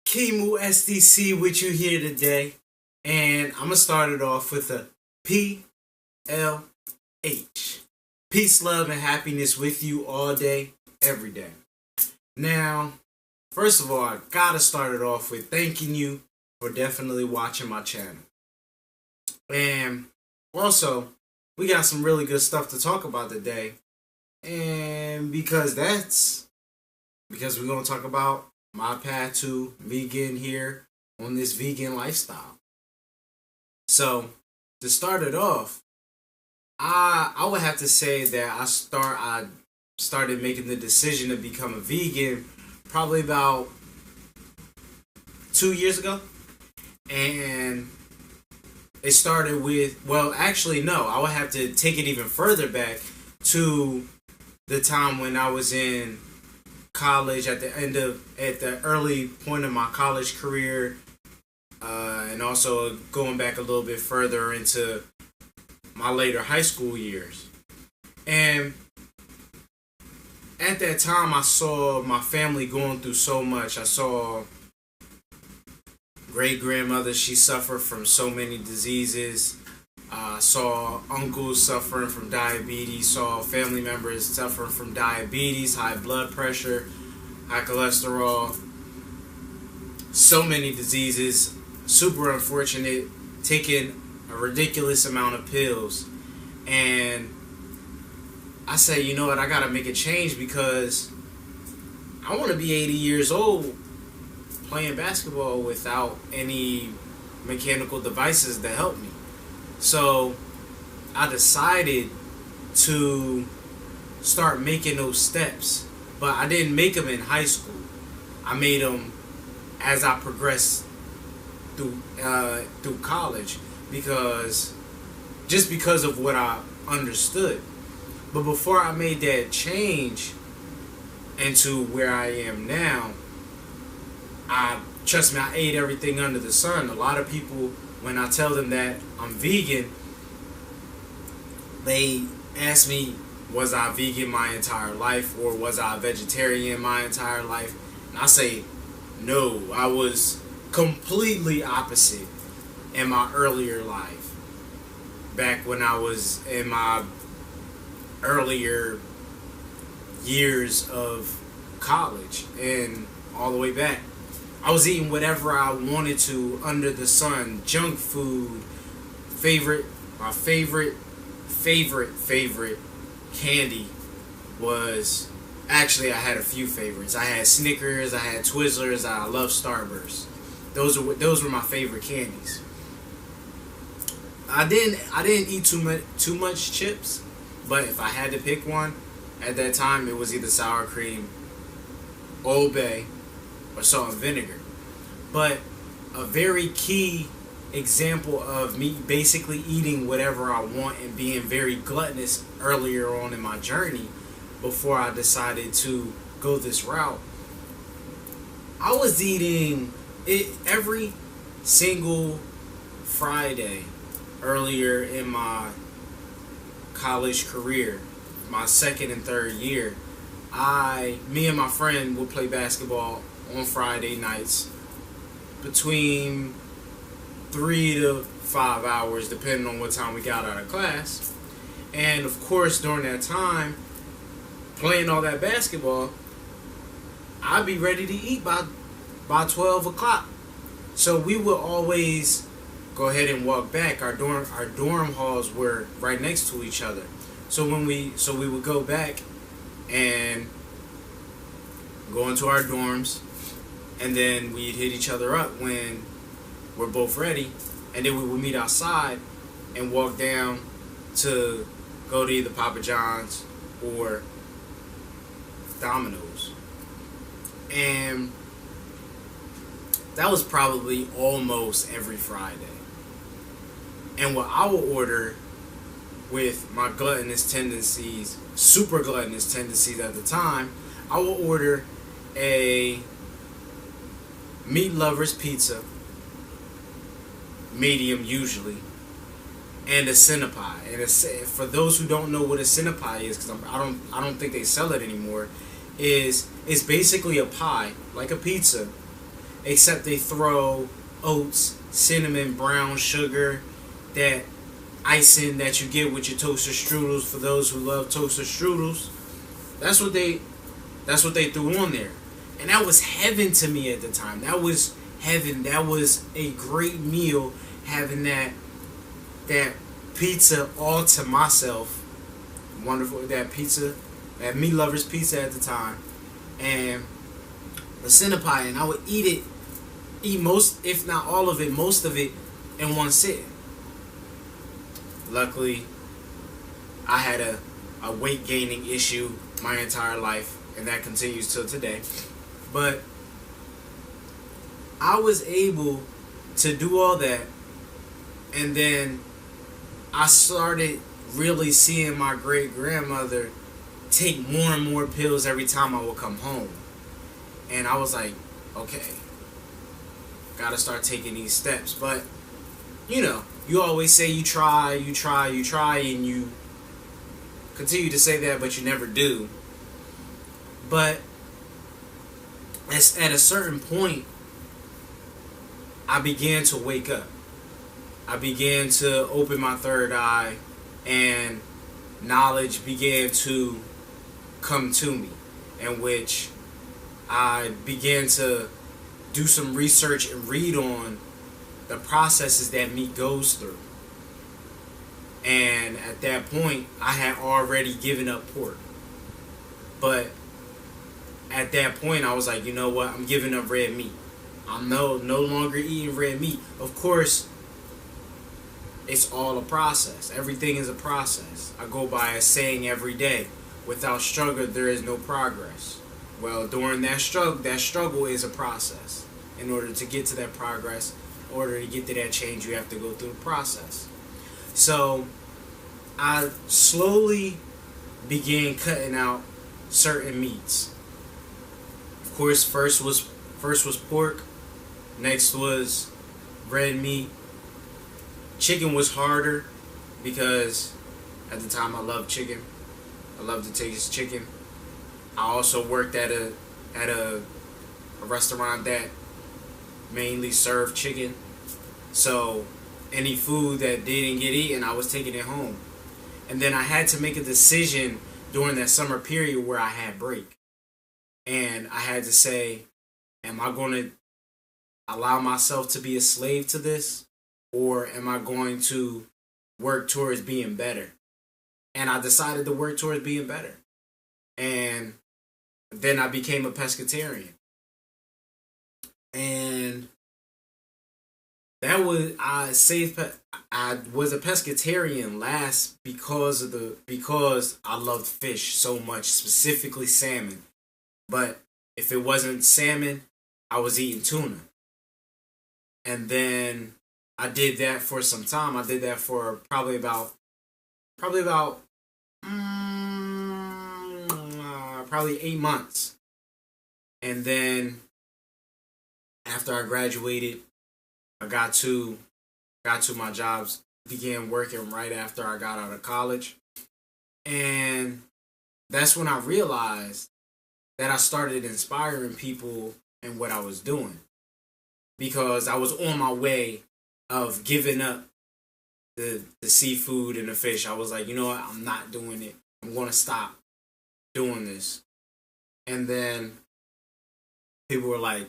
Kimu SDC with you here today, and I'm gonna start it off with a PLH. Peace, love, and happiness with you all day, every day. Now, first of all, I gotta start it off with thanking you for definitely watching my channel. And also, we got some really good stuff to talk about today. And because we're gonna talk about my path to vegan here on this vegan lifestyle. So to start it off, I would have to say that I started making the decision to become a vegan probably about 2 years ago. And it started with, well, actually, no, I would have to take it even further back to the time when I was in college, at the early point of my college career, and also going back a little bit further into my later high school years. And at that time, I saw my family going through so much. I saw great-grandmother, she suffered from so many diseases. Saw uncles suffering from diabetes, saw family members suffering from diabetes, high blood pressure, high cholesterol, so many diseases, super unfortunate, taking a ridiculous amount of pills. And I say, you know what, I gotta make a change because I want to be 80 years old playing basketball without any mechanical devices to help me. So I decided to start making those steps, but I didn't make them in high school. I made them as I progressed through college, because of what I understood. But before I made that change into where I am now, trust me, I ate everything under the sun. A lot of people, when I tell them that I'm vegan, they ask me, was I vegan my entire life, or was I a vegetarian my entire life? And I say, no, I was completely opposite in my earlier life. Back when I was in my earlier years of college and all the way back, I was eating whatever I wanted to under the sun, junk food. My favorite candy was, actually I had a few favorites. I had Snickers, I had Twizzlers, I love Starburst. Those were my favorite candies. I didn't eat too much chips, but if I had to pick one at that time, it was either sour cream, Old Bay, or salt and vinegar. But a very key example of me basically eating whatever I want and being very gluttonous earlier on in my journey, before I decided to go this route, I was eating it every single Friday earlier in my college career, my second and third year. Me and my friend would play basketball on Friday nights between 3 to 5 hours, depending on what time we got out of class. And of course, during that time, playing all that basketball, I'd be ready to eat by 12 o'clock. So we would always go ahead and walk back. Our dorm halls were right next to each other. So we would go back and go into our dorms, and then we'd hit each other up when we're both ready, and then we would meet outside and walk down to go to either Papa John's or Domino's. And that was probably almost every Friday. And what I would order, with my gluttonous tendencies, super gluttonous tendencies at the time, I would order a meat lover's pizza, medium usually, and a Cinepie. And for those who don't know what a Cinepie is, because I don't think they sell it anymore, is it's basically a pie, like a pizza, except they throw oats, cinnamon, brown sugar, that icing that you get with your toaster strudels. For those who love toaster strudels, that's what they threw on there, and that was heaven to me at the time. That was heaven. That was a great meal, having that pizza all to myself. Wonderful, that pizza, that meat lovers pizza at the time, and the cinnapie, and I would eat most, if not all of it, most of it in one sitting. Luckily, I had a weight gaining issue my entire life, and that continues till today. But I was able to do all that, and then I started really seeing my great grandmother take more and more pills every time I would come home. And I was like, okay, gotta start taking these steps. But, you know, you always say you try, and you continue to say that, but you never do. But at a certain point, I began to wake up. I began to open my third eye, and knowledge began to come to me, in which I began to do some research and read on the processes that meat goes through. And at that point, I had already given up pork. But at that point, I was like, you know what? I'm giving up red meat. I'm no longer eating red meat. Of course, it's all a process. Everything is a process. I go by a saying every day: without struggle, there is no progress. Well, during that struggle is a process. In order to get to that progress, in order to get to that change, you have to go through the process. So I slowly began cutting out certain meats. Of course, first was pork. Next was red meat. Chicken was harder because at the time I loved chicken. I loved to taste chicken. I also worked at a restaurant that mainly served chicken. So any food that didn't get eaten, I was taking it home. And then I had to make a decision during that summer period where I had break. And I had to say, am I going to allow myself to be a slave to this? Or am I going to work towards being better? And I decided to work towards being better. And then I became a pescatarian. And that was, I was a pescatarian last because I loved fish so much, specifically salmon. But if it wasn't salmon, I was eating tuna. And then I did that for some time. I did that for probably about 8 months. And then after I graduated, I got to my jobs, began working right after I got out of college. And that's when I realized that I started inspiring people in what I was doing. Because I was on my way of giving up the seafood and the fish. I was like, you know what? I'm not doing it. I'm going to stop doing this. And then people were like,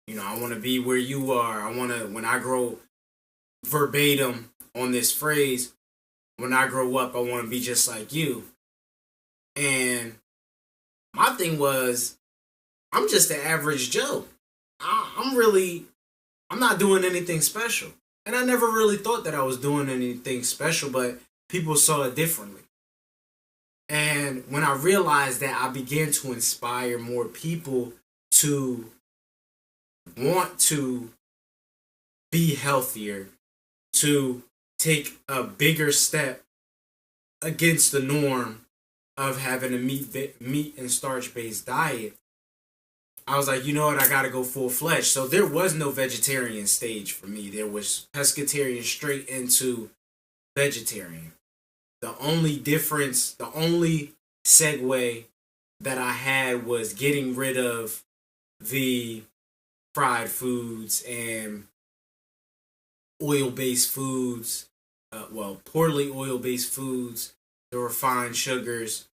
you know, I want to be where you are. I want to, when I grow verbatim on this phrase, when I grow up, I want to be just like you. And my thing was, I'm just an average Joe. I'm not doing anything special. And I never really thought that I was doing anything special, but people saw it differently. And when I realized that, I began to inspire more people to want to be healthier, to take a bigger step against the norm of having a meat and starch-based diet. I was like, you know what, I gotta go full-fledged. So there was no vegetarian stage for me. There was pescatarian straight into vegetarian. The only difference, the only segue that I had was getting rid of the fried foods and oil-based foods, poorly oil-based foods, the refined sugars,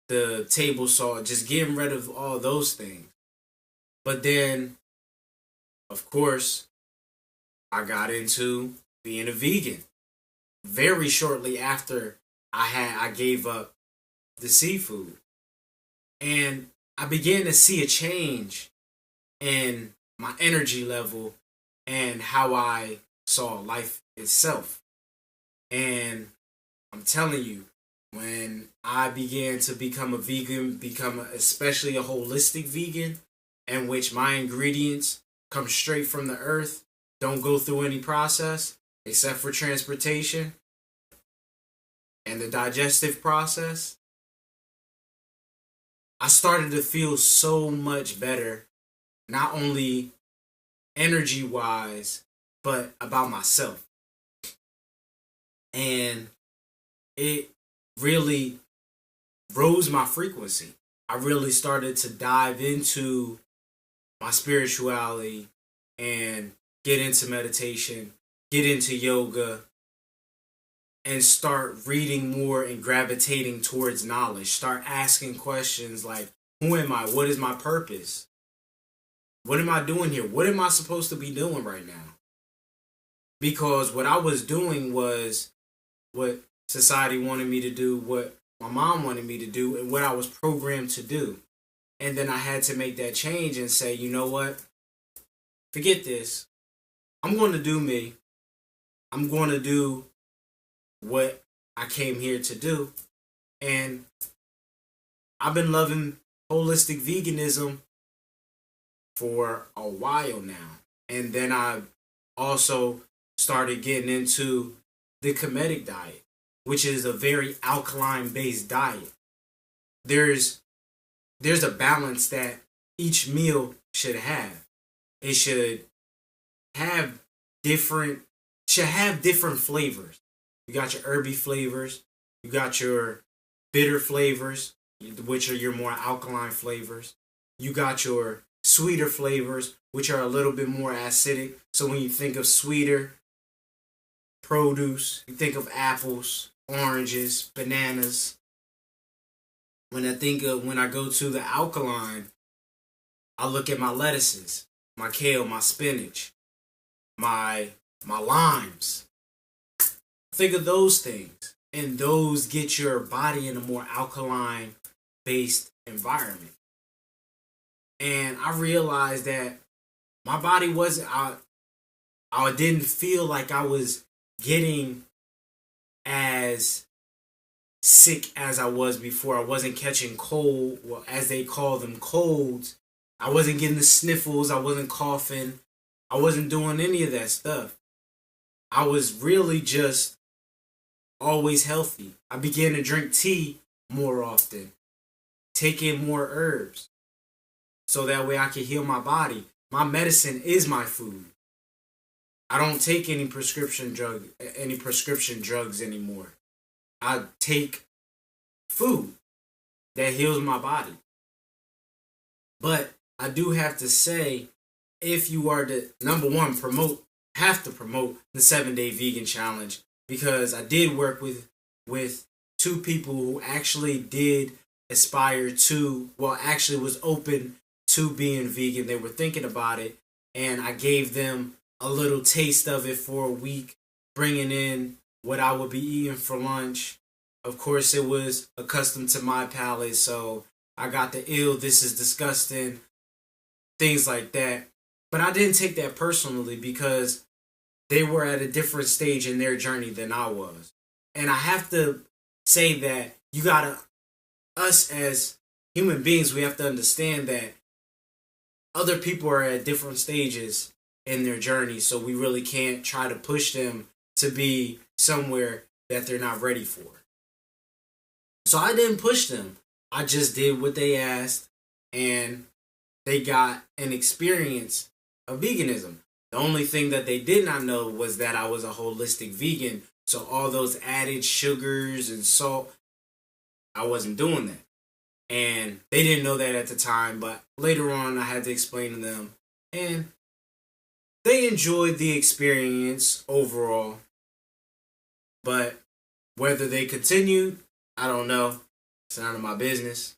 the table salt, just getting rid of all those things. But then, of course, I got into being a vegan very shortly after I gave up the seafood. And I began to see a change in my energy level and how I saw life itself. And I'm telling you, when I began to become a vegan, especially a holistic vegan, in which my ingredients come straight from the earth, don't go through any process except for transportation and the digestive process, I started to feel so much better, not only energy wise, but about myself. And it really rose my frequency. I really started to dive into my spirituality and get into meditation, get into yoga, and start reading more and gravitating towards knowledge. Start asking questions like, who am I? What is my purpose? What am I doing here? What am I supposed to be doing right now? Because what I was doing was what society wanted me to do, what my mom wanted me to do, and what I was programmed to do. And then I had to make that change and say, you know what? Forget this. I'm going to do me. I'm going to do what I came here to do. And I've been loving holistic veganism for a while now. And then I also started getting into the Kemetic diet, which is a very alkaline based diet. There's a balance that each meal should have. It should have different flavors. You got your herby flavors, you got your bitter flavors, which are your more alkaline flavors. You got your sweeter flavors, which are a little bit more acidic. So when you think of sweeter produce, you think of apples, oranges, bananas. When I go to the alkaline, I look at my lettuces, my kale, my spinach, my limes. Think of those things, and those get your body in a more alkaline based environment. And I realized that my body I didn't feel like I was getting as sick as I was before. I wasn't catching cold, well, as they call them, colds. I wasn't getting the sniffles. I wasn't coughing. I wasn't doing any of that stuff. I was really just always healthy. I began to drink tea more often, take in more herbs, so that way I can heal my body. My medicine is my food. I don't take any prescription drugs anymore. I take food that heals my body. But I do have to say, if you are to, number one, have to promote the 7-Day Vegan Challenge, because I did work with two people who actually did aspire to, actually was open to being vegan. They were thinking about it, and I gave them a little taste of it for a week, bringing in what I would be eating for lunch. Of course, it was accustomed to my palate, so I got the this is disgusting, things like that. But I didn't take that personally, because they were at a different stage in their journey than I was. And I have to say that us as human beings, we have to understand that other people are at different stages in their journey, so we really can't try to push them to be somewhere that they're not ready for. So I didn't push them. I just did what they asked, and they got an experience of veganism. The only thing that they did not know was that I was a holistic vegan. So all those added sugars and salt, I wasn't doing that. And they didn't know that at the time, but later on I had to explain to them. And they enjoyed the experience overall. But whether they continued, I don't know. It's none of my business.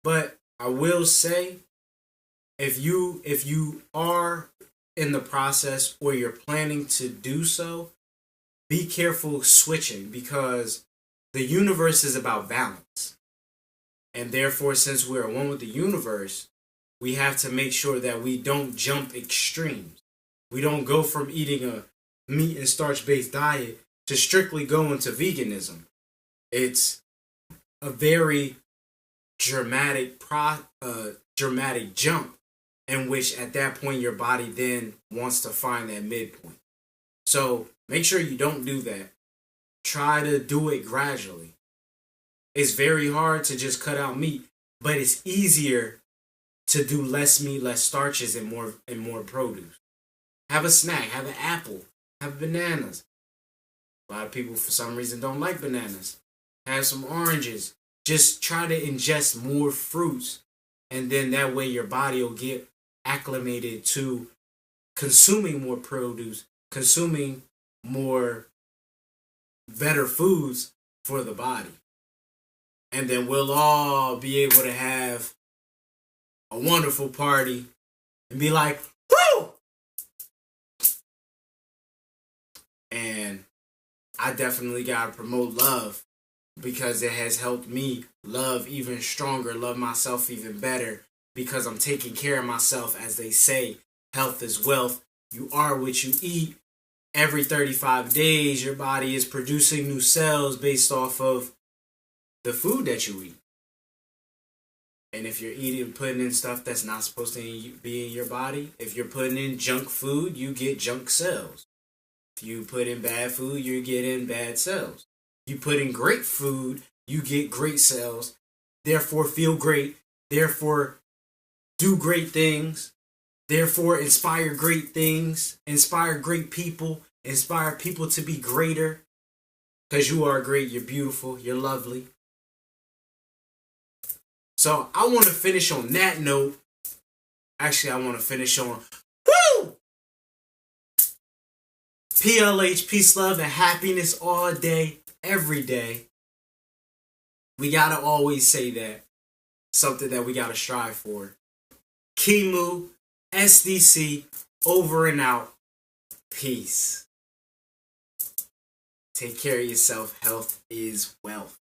But I will say, if you are in the process or you're planning to do so, be careful switching, because the universe is about balance. And therefore, since we're one with the universe, we have to make sure that we don't jump extremes. We don't go from eating a meat and starch-based diet to strictly going to veganism. It's a very dramatic jump, in which at that point your body then wants to find that midpoint. So make sure you don't do that. Try to do it gradually. It's very hard to just cut out meat, but it's easier to do less meat, less starches, and more produce. Have a snack, have an apple, have bananas. A lot of people for some reason don't like bananas. Have some oranges. Just try to ingest more fruits, and then that way your body will get acclimated to consuming more produce, consuming more better foods for the body. And then we'll all be able to have a wonderful party and be like, woo! And I definitely got to promote love, because it has helped me love even stronger, love myself even better, because I'm taking care of myself. As they say, health is wealth. You are what you eat. Every 35 days, your body is producing new cells based off of the food that you eat. And if you're putting in stuff that's not supposed to be in your body, if you're putting in junk food, you get junk cells. If you put in bad food, you get in bad cells. You put in great food, you get great cells. Therefore, feel great. Therefore, do great things. Therefore, inspire great things. Inspire great people. Inspire people to be greater. Because you are great, you're beautiful, you're lovely. So, I want to finish on that note. Actually, I want to finish on, woo! PLH, peace, love, and happiness all day, every day. We gotta always say that. Something that we gotta strive for. Kimu, SDC, over and out. Peace. Take care of yourself. Health is wealth.